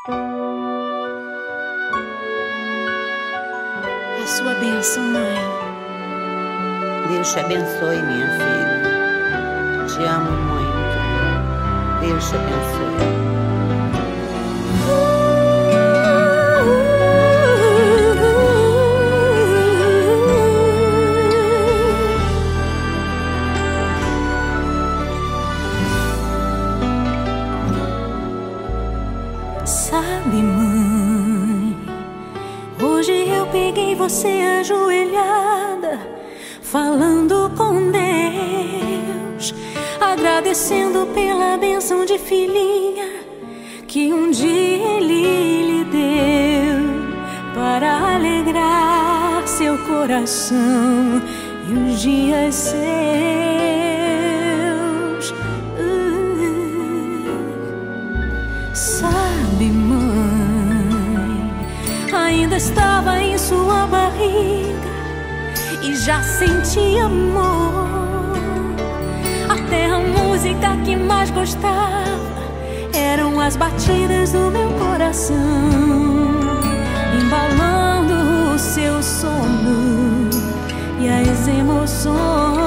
A sua bênção, mãe. Deus te abençoe, minha filha. Te amo muito. Deus te abençoe. Sabe, mãe, hoje eu peguei você ajoelhada, falando com Deus, agradecendo pela bênção de filhinha que um dia Ele lhe deu, para alegrar seu coração e os dias seus. Sabe, mãe, ainda estava em sua barriga e já sentia amor. Até a música que mais gostava eram as batidas do meu coração, embalando o seu sono e as emoções.